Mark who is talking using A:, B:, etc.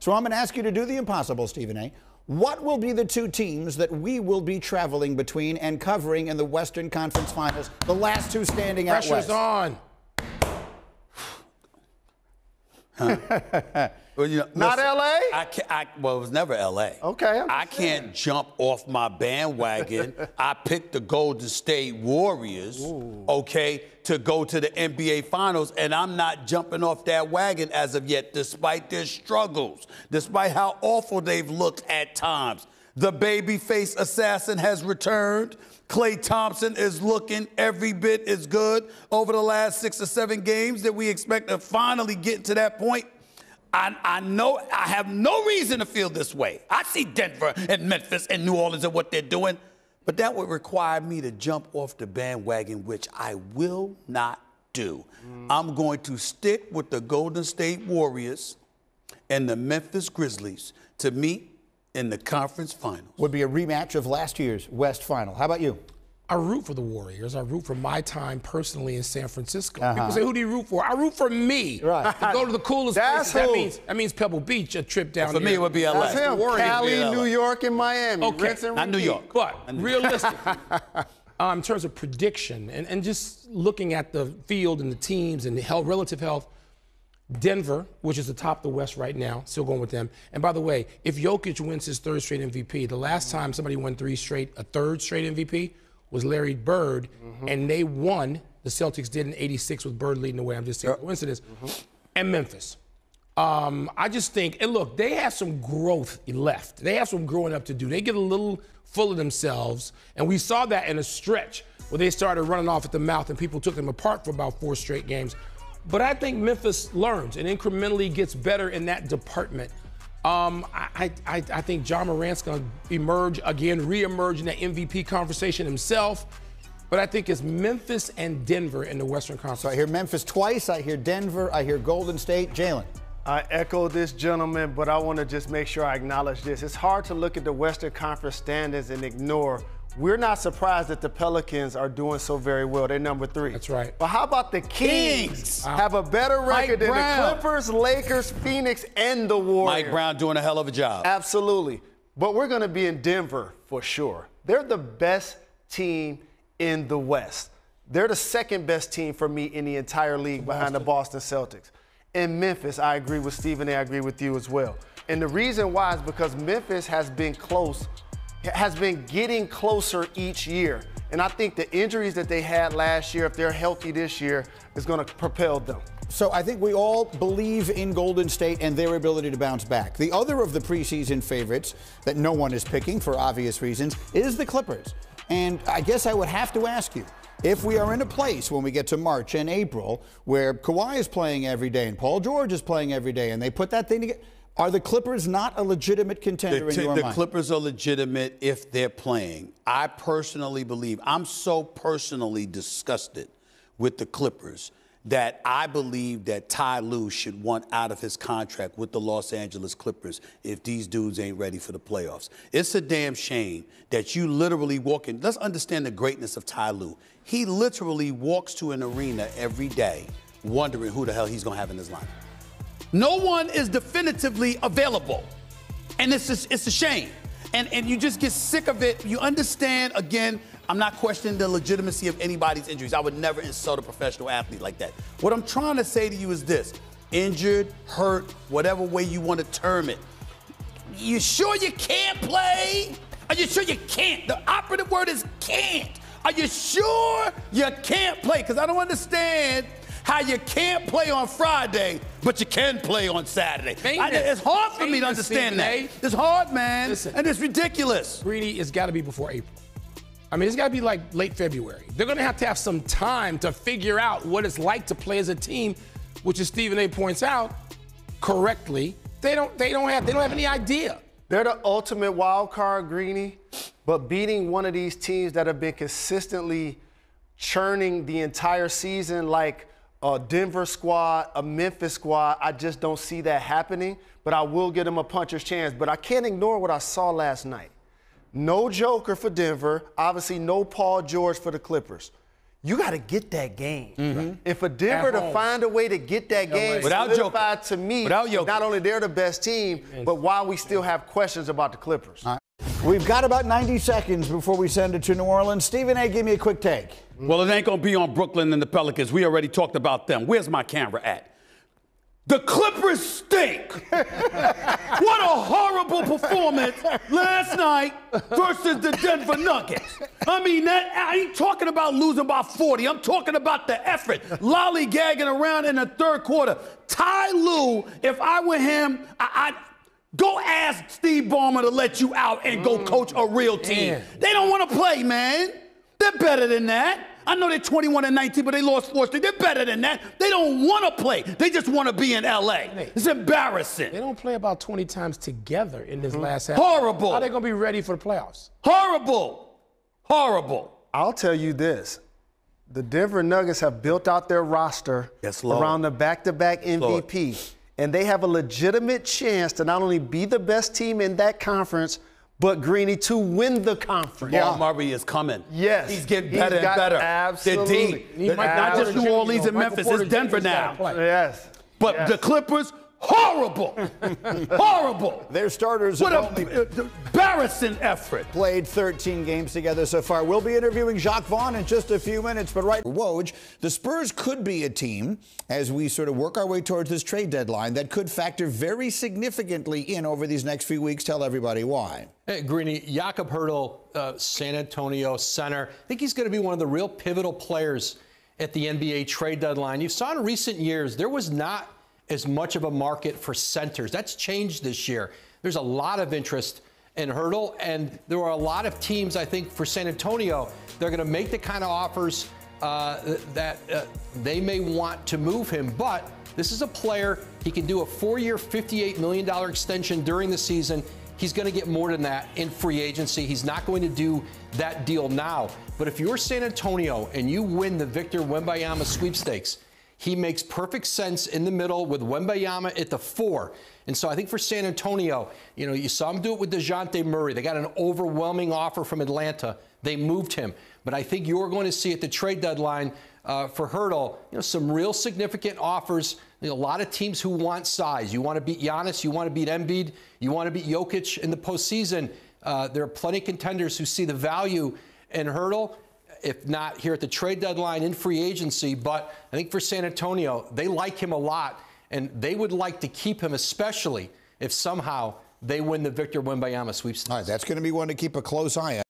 A: So I'm going to ask you to do the impossible, Stephen A. What will be the two teams that we will be traveling between and covering in the Western Conference Finals, the last two standing out west?
B: Pressure's on.
C: Well, you know,
B: Not L.A.?
C: Well, it was never L.A.
B: Okay.
C: I can't jump off my bandwagon. I picked the Golden State Warriors, okay, to go to the NBA Finals, and I'm not jumping off that wagon as of yet, despite their struggles, despite how awful they've looked at times. The babyface assassin has returned. Klay Thompson is looking every bit as good over the last 6 or 7 games that we expect to finally get to that point. I know I have no reason to feel this way. I see Denver and Memphis and New Orleans and what they're doing, but that would require me to jump off the bandwagon, which I will not do. I'm going to stick with the Golden State Warriors and the Memphis Grizzlies to meet in the conference finals.
A: Would be a rematch of last year's West Final. How about you?
B: I root for the Warriors. I root for my time personally in San Francisco. People say, who do you root for? I root for me.
A: Right.
B: To go to the coolest places. That means Pebble Beach, a trip down
C: For
B: here.
C: me, it would be LA.
D: That's him. Cali, New York, and Miami.
B: Okay.
C: Not New York.
B: But realistically, in terms of prediction and just looking at the field and the teams and the relative health, Denver, which is atop the West right now, still going with them. And by the way, if Jokic wins his 3rd straight MVP, the last time somebody won a 3rd straight MVP was Larry Bird, and they won. The Celtics did in '86 with Bird leading the way. I'm just saying coincidence. And Memphis. I just think, and look, they have some growth left. They have some growing up to do. They get a little full of themselves, and we saw that in a stretch where they started running off at the mouth and people took them apart for about 4 straight games. But I think Memphis learns and incrementally gets better in that department. I think John Morant's going to reemerge in that MVP conversation himself. But I think it's Memphis and Denver in the Western Conference.
A: So I hear Memphis twice, I hear Denver, I hear Golden State. Jalen.
D: I echo this gentleman, but I want to just make sure I acknowledge this. It's hard to look at the Western Conference standings and ignore. We're not surprised that the Pelicans are doing so very well. They're number 3.
B: That's right.
D: But how about the Kings? Have a better record than the Clippers, Lakers, Phoenix, and the Warriors.
C: Mike Brown doing a hell of a job.
D: Absolutely. But we're going to be in Denver for sure. They're the best team in the West. They're the 2nd best team for me in the entire league behind the Boston Celtics. In Memphis, I agree with Stephen A. I agree with you as well. And the reason why is because Memphis has been getting closer each year. And I think the injuries that they had last year, if they're healthy this year, is going to propel them.
A: So I think we all believe in Golden State and their ability to bounce back. The other of the preseason favorites that no one is picking for obvious reasons is the Clippers. And I guess I would have to ask you, if we are in a place when we get to March and April where Kawhi is playing every day and Paul George is playing every day and they put that thing together, are the Clippers not a legitimate contender in your mind?
C: The Clippers are legitimate if they're playing. I personally believe, I'm so personally disgusted with the Clippers that I believe that Ty Lue should want out of his contract with the Los Angeles Clippers if these dudes ain't ready for the playoffs. It's a damn shame that you literally walk in. Let's understand the greatness of Ty Lue. He literally walks to an arena every day wondering who the hell he's going to have in his lineup. No one is definitively available. And it's a shame. And you just get sick of it. You understand, again, I'm not questioning the legitimacy of anybody's injuries. I would never insult a professional athlete like that. What I'm trying to say to you is this. Injured, hurt, whatever way you want to term it. You sure you can't play? Are you sure you can't? The operative word is can't. Are you sure you can't play? Because I don't understand how you can't play on Friday, but you can play on Saturday. It's hard for me to understand that. It's hard, man. Listen, and it's ridiculous.
B: Greedy, it's got to be before April. I mean, it's got to be like late February. They're going to have some time to figure out what it's like to play as a team, which, as Stephen A. points out correctly, they don't have any idea.
D: They're the ultimate wild card, Greeny, but beating one of these teams that have been consistently churning the entire season, like a Denver squad, a Memphis squad, I just don't see that happening. But I will give them a puncher's chance. But I can't ignore what I saw last night. No Joker for Denver. Obviously, no Paul George for the Clippers. you got to get that game. And for Denver to find a way to get that game solidified to me, not only they're the best team, but why we still have questions about the Clippers.
A: We've got about 90 seconds before we send it to New Orleans. Stephen A., give me a quick take.
C: Well, it ain't going to be on Brooklyn and the Pelicans. We already talked about them. Where's my camera at? The Clippers stink. What a horrible performance last night versus the Denver Nuggets. I mean, I ain't talking about losing by 40. I'm talking about the effort. Lollygagging around in the third quarter. Ty Lue, if I were him, I'd go ask Steve Ballmer to let you out and go coach a real team. They don't want to play, man. They're better than that. I know they're 21-19, but they lost 4 straight. They're better than that. They don't want to play. They just want to be in L.A. It's embarrassing.
B: They don't play about 20 times together in this last half.
C: Horrible.
B: How are they going to be ready for the playoffs?
C: Horrible. Horrible.
D: I'll tell you this. The Denver Nuggets have built out their roster around the back-to-back MVP. And they have a legitimate chance to not only be the best team in that conference, but Greeny, to win the conference.
C: Jamal Murray is coming.
D: Yes.
C: He's getting better and better.
D: Absolutely.
C: They're deep. Not just New Orleans and Memphis. It's Denver now.
D: Yes.
C: But the Clippers, horrible. Horrible.
A: Their starters
C: What
A: have only
C: an embarrassing effort.
A: played 13 games together so far. We'll be interviewing Jacques Vaughn in just a few minutes, but right, Woj, the Spurs could be a team, as we sort of work our way towards this trade deadline, that could factor very significantly in over these next few weeks. Tell everybody why.
E: Hey, Greeny, Jakob Poeltl, San Antonio center. I think he's going to be one of the real pivotal players at the NBA trade deadline. You saw in recent years, there was not as much of a market for centers. That's changed this year. There's a lot of interest in Poeltl, and there are a lot of teams, I think, for San Antonio, they're going to make the kind of offers that they may want to move him. But this is a player, he can do a 4-year, $58 million extension during the season. He's going to get more than that in free agency. He's not going to do that deal now. But if you're San Antonio and you win the Victor Wembanyama sweepstakes, he makes perfect sense in the middle with Wembanyama at the 4. And so I think for San Antonio, you know, you saw him do it with DeJounte Murray. They got an overwhelming offer from Atlanta. They moved him. But I think you're going to see at the trade deadline for Poeltl, you know, some real significant offers. You know, a lot of teams who want size. You want to beat Giannis. You want to beat Embiid. You want to beat Jokic in the postseason. There are plenty of contenders who see the value in Poeltl, if not here at the trade deadline in free agency. But I think for San Antonio, they like him a lot, and they would like to keep him, especially if somehow they win the Victor Wembanyama sweepstakes.
A: All right, that's going to be one to keep a close eye on.